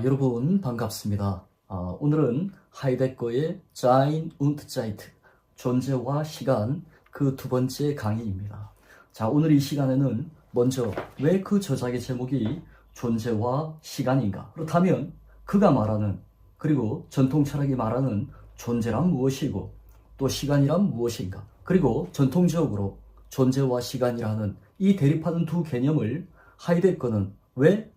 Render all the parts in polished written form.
여러분 반갑습니다. 오늘은 하이데거의 Sein und Zeit, 존재와 시간 그 두 번째 강의입니다. 자, 오늘 이 시간에는 먼저 왜 그 저작의 제목이 존재와 시간인가? 그렇다면 그가 말하는 그리고 전통 철학이 말하는 존재란 무엇이고 또 시간이란 무엇인가? 그리고 전통적으로 존재와 시간이라는 이 대립하는 두 개념을 하이데거는 왜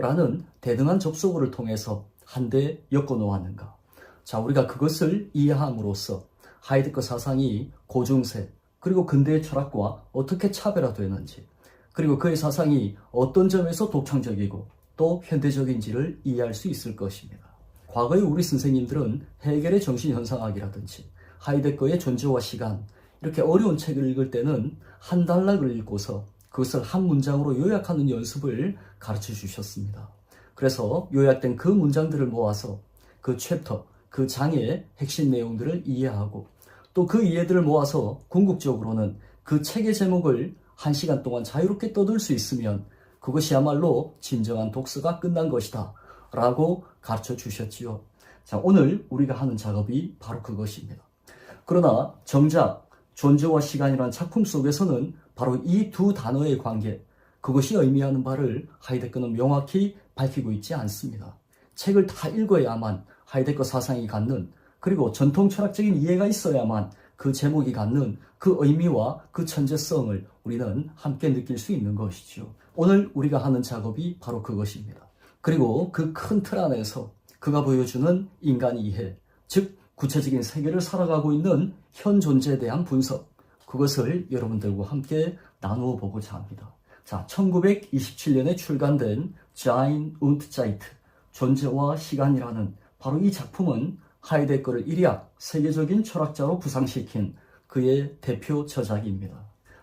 라는 대등한 접속어를 통해서 한데 엮어 놓았는가? 자, 우리가 그것을 이해함으로써 하이데거 사상이 고중세 그리고 근대의 철학과 어떻게 차별화되는지, 그리고 그의 사상이 어떤 점에서 독창적이고 또 현대적인지를 이해할 수 있을 것입니다. 과거의 우리 선생님들은 헤겔의 정신현상학이라든지 하이데거의 존재와 시간, 이렇게 어려운 책을 읽을 때는 한 단락을 읽고서 그것을 한 문장으로 요약하는 연습을 가르쳐 주셨습니다. 그래서 요약된 그 문장들을 모아서 그 챕터, 그 장의 핵심 내용들을 이해하고 또 그 이해들을 모아서 궁극적으로는 그 책의 제목을 1시간 동안 자유롭게 떠들 수 있으면 그것이야말로 진정한 독서가 끝난 것이다 라고 가르쳐 주셨지요. 자, 오늘 우리가 하는 작업이 바로 그것입니다. 그러나 정작 존재와 시간이라는 작품 속에서는 바로 이 두 단어의 관계, 그것이 의미하는 바를 하이데거는 명확히 밝히고 있지 않습니다. 책을 다 읽어야만 하이데거 사상이 갖는, 그리고 전통 철학적인 이해가 있어야만 그 제목이 갖는 그 의미와 그 천재성을 우리는 함께 느낄 수 있는 것이죠. 오늘 우리가 하는 작업이 바로 그것입니다. 그리고 그 큰 틀 안에서 그가 보여주는 인간 이해, 즉 구체적인 세계를 살아가고 있는 현 존재에 대한 분석, 그것을 여러분들과 함께 나누어 보고자 합니다. 자, 1927년에 출간된 Sein und Zeit, 존재와 시간이라는 바로 이 작품은 하이데거를 일약 세계적인 철학자로 부상시킨 그의 대표 저작입니다.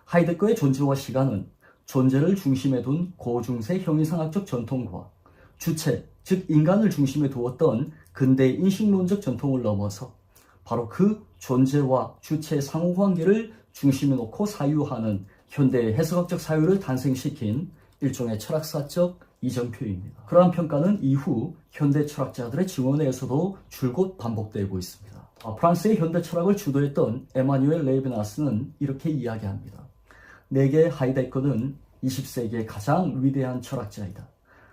하이데거의 존재와 시간은 존재를 중심에 둔 고중세 형이상학적 전통과 주체, 즉 인간을 중심에 두었던 근대의 인식론적 전통을 넘어서 바로 그 존재와 주체의 상호관계를 중심에 놓고 사유하는 현대의 해석학적 사유를 탄생시킨 일종의 철학사적 이정표입니다. 그러한 평가는 이후 현대 철학자들의 증언에서도 줄곧 반복되고 있습니다. 프랑스의 현대 철학을 주도했던 에마뉴엘 레이베나스는 이렇게 이야기합니다. 내게 하이데거는 20세기의 가장 위대한 철학자이다.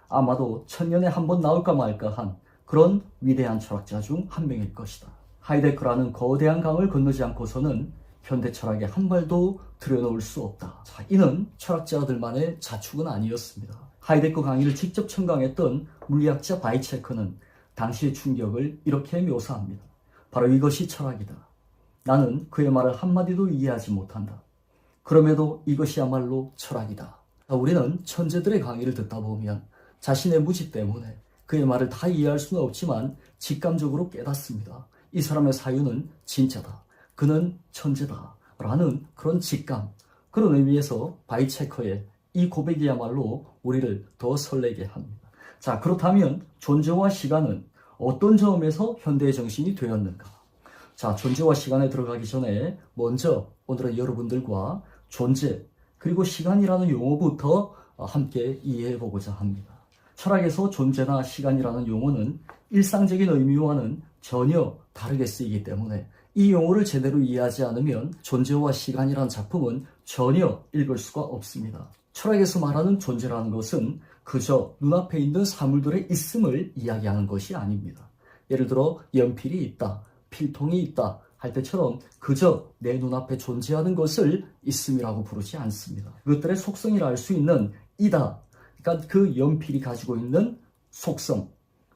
아마도 1000년에 한 번 나올까 말까 한 그런 위대한 철학자 중 한 명일 것이다. 하이데거라는 거대한 강을 건너지 않고서는 현대 철학에 한 발도 들여놓을 수 없다. 자, 이는 철학자들만의 자축은 아니었습니다. 하이데거 강의를 직접 청강했던 물리학자 바이체커는 당시의 충격을 이렇게 묘사합니다. 바로 이것이 철학이다. 나는 그의 말을 한마디도 이해하지 못한다. 그럼에도 이것이야말로 철학이다. 자, 우리는 천재들의 강의를 듣다 보면 자신의 무지 때문에 그의 말을 다 이해할 수는 없지만 직감적으로 깨닫습니다. 이 사람의 사유는 진짜다. 그는 천재다. 라는 그런 직감, 그런 의미에서 바이체커의 이 고백이야말로 우리를 더 설레게 합니다. 자, 그렇다면 존재와 시간은 어떤 점에서 현대의 정신이 되었는가? 자, 존재와 시간에 들어가기 전에 먼저 오늘은 여러분들과 존재 그리고 시간이라는 용어부터 함께 이해해 보고자 합니다. 철학에서 존재나 시간이라는 용어는 일상적인 의미와는 전혀 다르게 쓰이기 때문에 이 용어를 제대로 이해하지 않으면 존재와 시간이라는 작품은 전혀 읽을 수가 없습니다. 철학에서 말하는 존재라는 것은 그저 눈앞에 있는 사물들의 있음을 이야기하는 것이 아닙니다. 예를 들어 연필이 있다, 필통이 있다 할 때처럼 그저 내 눈앞에 존재하는 것을 있음이라고 부르지 않습니다. 그것들의 속성이라 할 수 있는 이다, 그러니까 그 연필이 가지고 있는 속성,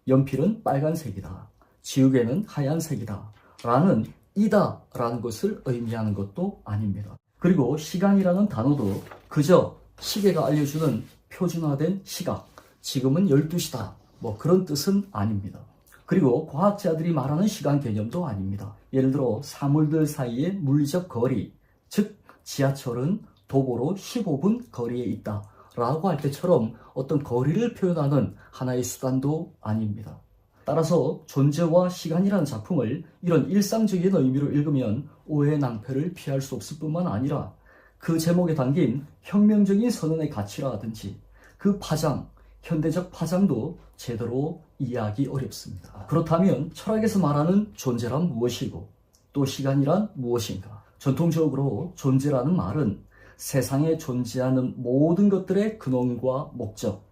연필은 빨간색이다, 지우개는 하얀색이다 라는 이다 라는 것을 의미하는 것도 아닙니다. 그리고 시간이라는 단어도 그저 시계가 알려주는 표준화된 시각, 지금은 12시다 뭐 그런 뜻은 아닙니다. 그리고 과학자들이 말하는 시간 개념도 아닙니다. 예를 들어 사물들 사이의 물리적 거리, 즉 지하철은 도보로 15분 거리에 있다 라고 할 때처럼 어떤 거리를 표현하는 하나의 수단도 아닙니다. 따라서 존재와 시간이라는 작품을 이런 일상적인 의미로 읽으면 오해의 낭패를 피할 수 없을 뿐만 아니라 그 제목에 담긴 혁명적인 선언의 가치라든지 그 파장, 현대적 파장도 제대로 이해하기 어렵습니다. 그렇다면 철학에서 말하는 존재란 무엇이고 또 시간이란 무엇인가? 전통적으로 존재라는 말은 세상에 존재하는 모든 것들의 근원과 목적,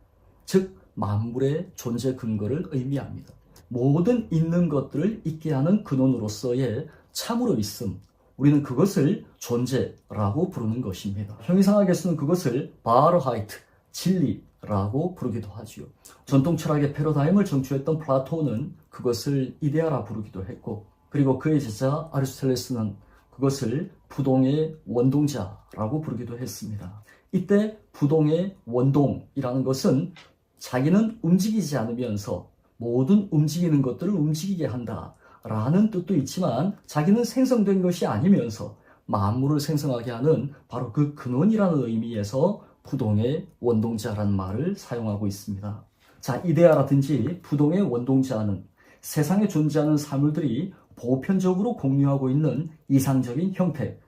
즉 만물의 존재 근거를 의미합니다. 모든 있는 것들을 있게 하는 근원으로서의 참으로 있음, 우리는 그것을 존재라고 부르는 것입니다. 형이상학에서는 그것을 바르하이트, 진리라고 부르기도 하지요. 전통 철학의 패러다임을 정취했던 플라톤은 그것을 이데아라 부르기도 했고, 그리고 그의 제자 아리스토텔레스는 그것을 부동의 원동자라고 부르기도 했습니다. 이때 부동의 원동이라는 것은 자기는 움직이지 않으면서 모든 움직이는 것들을 움직이게 한다라는 뜻도 있지만 자기는 생성된 것이 아니면서 만물을 생성하게 하는 바로 그 근원이라는 의미에서 부동의 원동자라는 말을 사용하고 있습니다. 자, 이데아라든지 부동의 원동자는 세상에 존재하는 사물들이 보편적으로 공유하고 있는 이상적인 형태.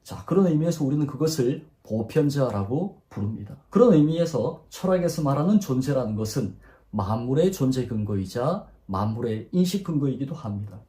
자, 그런 의미에서 우리는 그것을 보편자라고 부릅니다. 그런 의미에서 철학에서 말하는 존재라는 것은 만물의 존재 근거이자 만물의 인식 근거이기도 합니다.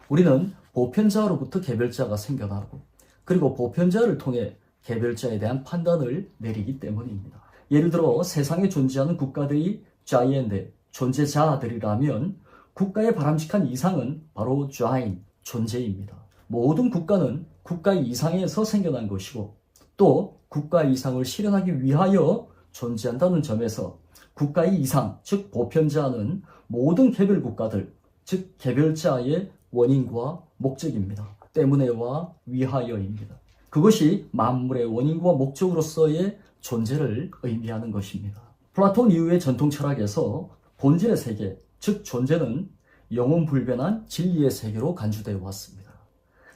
우리는 보편자로부터 개별자가 생겨나고 그리고 보편자를 통해 개별자에 대한 판단을 내리기 때문입니다. 예를 들어 세상에 존재하는 국가들이 자이엔트, 존재자들이라면 국가의 바람직한 이상은 바로 자인, 존재입니다. 모든 국가는 국가 이상에서 생겨난 것이고 또 국가 이상을 실현하기 위하여 존재한다는 점에서 국가의 이상, 즉 보편자는 모든 개별 국가들, 즉 개별자의 원인과 목적입니다. 때문에와 위하여입니다. 그것이 만물의 원인과 목적으로서의 존재를 의미하는 것입니다. 플라톤 이후의 전통 철학에서 본질의 세계, 즉 존재는 영원 불변한 진리의 세계로 간주되어 왔습니다.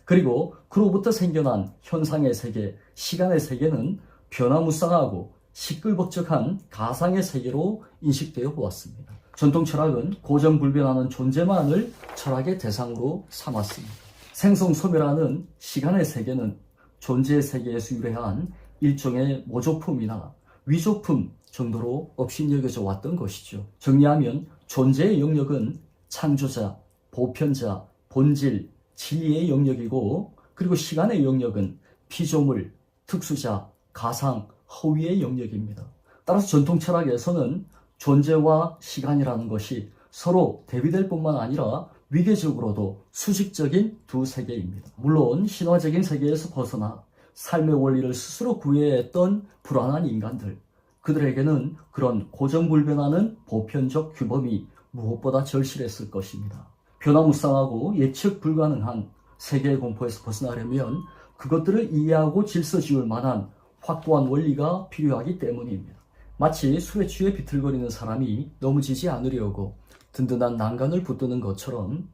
그리고 그로부터 생겨난 현상의 세계, 시간의 세계는 변화무쌍하고 시끌벅적한 가상의 세계로 인식되어 보았습니다. 전통 철학은 고정불변하는 존재만을 철학의 대상으로 삼았습니다. 생성소멸하는 시간의 세계는 존재의 세계에서 유래한 일종의 모조품이나 위조품 정도로 업신여겨져 왔던 것이죠. 정리하면 존재의 영역은 창조자, 보편자, 본질, 진리의 영역이고 그리고 시간의 영역은 피조물, 특수자, 가상, 허위의 영역입니다. 따라서 전통 철학에서는 존재와 시간이라는 것이 서로 대비될 뿐만 아니라 위계적으로도 수직적인 두 세계입니다. 물론 신화적인 세계에서 벗어나 삶의 원리를 스스로 구해했던 불안한 인간들, 그들에게는 그런 고정불변하는 보편적 규범이 무엇보다 절실했을 것입니다. 변화무쌍하고 예측 불가능한 세계의 공포에서 벗어나려면 그것들을 이해하고 질서 지을 만한 확고한 원리가 필요하기 때문입니다. 마치 술에 취해 비틀거리는 사람이 넘어지지 않으려고 든든한 난간을 붙드는 것처럼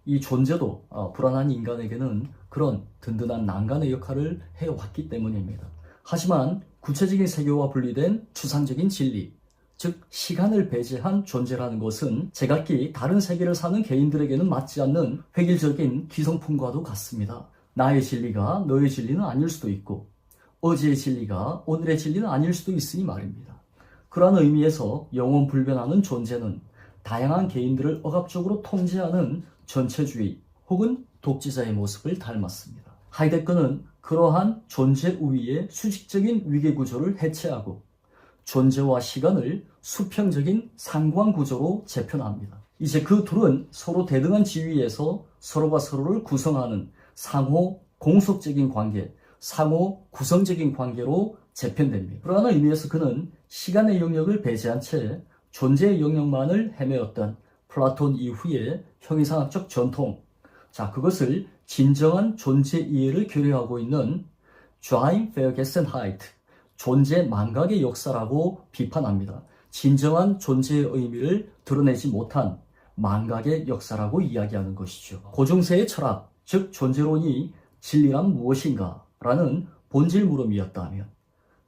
이 존재도 불안한 인간에게는 그런 든든한 난간의 역할을 해왔기 때문입니다. 하지만 구체적인 세계와 분리된 추상적인 진리, 즉 시간을 배제한 존재라는 것은 제각기 다른 세계를 사는 개인들에게는 맞지 않는 획일적인 기성품과도 같습니다. 나의 진리가 너의 진리는 아닐 수도 있고 어제의 진리가 오늘의 진리는 아닐 수도 있으니 말입니다. 그러한 의미에서 영원 불변하는 존재는 다양한 개인들을 억압적으로 통제하는 전체주의 혹은 독재자의 모습을 닮았습니다. 하이데거는 그러한 존재 우위의 수직적인 위계구조를 해체하고 존재와 시간을 수평적인 상관구조로 재편합니다. 이제 그 둘은 서로 대등한 지위에서 서로가 서로를 구성하는 상호 공속적인 관계, 상호 구성적인 관계로 재편됩니다. 그러한 의미에서 그는 시간의 영역을 배제한 채 존재의 영역만을 헤매었던 플라톤 이후의 형이상학적 전통, 그것을 진정한 존재 이해를 교류하고 있는 좌인 페어게센하이트, 존재 망각의 역사라고 비판합니다. 진정한 존재의 의미를 드러내지 못한 망각의 역사라고 이야기하는 것이죠. 고중세의 철학, 즉 존재론이 진리란 무엇인가 라는 본질 물음이었다면,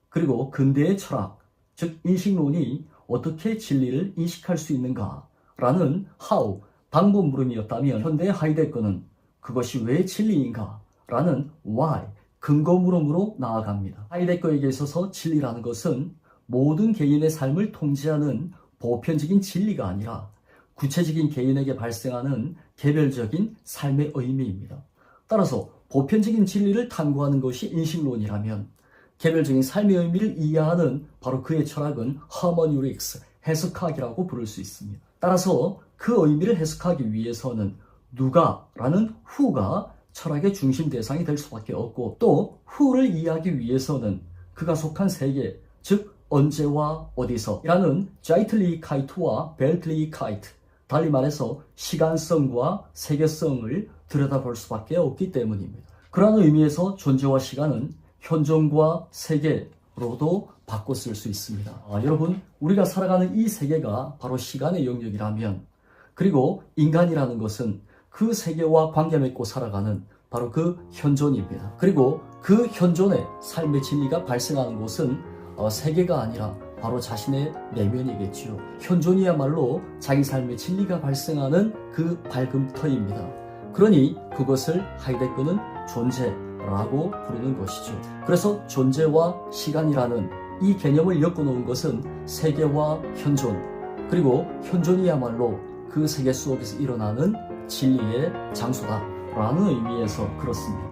그리고 근대의 철학, 즉 인식론이 어떻게 진리를 인식할 수 있는가 라는 how, 방법 물음이었다면, 현대의 하이데거는 그것이 왜 진리인가 라는 why, 근거 물음으로 나아갑니다. 하이데거에게 있어서 진리라는 것은 모든 개인의 삶을 통제하는 보편적인 진리가 아니라 구체적인 개인에게 발생하는 개별적인 삶의 의미입니다. 따라서 보편적인 진리를 탐구하는 것이 인식론이라면 개별적인 삶의 의미를 이해하는 바로 그의 철학은 허머뉴릭스, 해석학이라고 부를 수 있습니다. 따라서 그 의미를 해석하기 위해서는 누가라는 who가 철학의 중심 대상이 될 수밖에 없고, 또 who를 이해하기 위해서는 그가 속한 세계, 즉 언제와 어디서라는 자이틀리히카이트와 벨틀리히카이트, 달리 말해서 시간성과 세계성을 들여다볼 수밖에 없기 때문입니다. 그러한 의미에서 존재와 시간은 현존과 세계로도 바꿔 쓸 수 있습니다. 여러분, 우리가 살아가는 이 세계가 바로 시간의 영역이라면, 그리고 인간이라는 것은 그 세계와 관계 맺고 살아가는 바로 그 현존입니다. 그리고 그 현존의 삶의 진리가 발생하는 곳은 세계가 아니라 바로 자신의 내면이겠지요. 현존이야말로 자기 삶의 진리가 발생하는 그 발금터입니다. 그러니 그것을 하이데거는 존재라고 부르는 것이죠. 그래서 존재와 시간이라는 이 개념을 엮어놓은 것은 세계와 현존, 그리고 현존이야말로 그 세계 속에서 일어나는 진리의 장소다라는 의미에서 그렇습니다.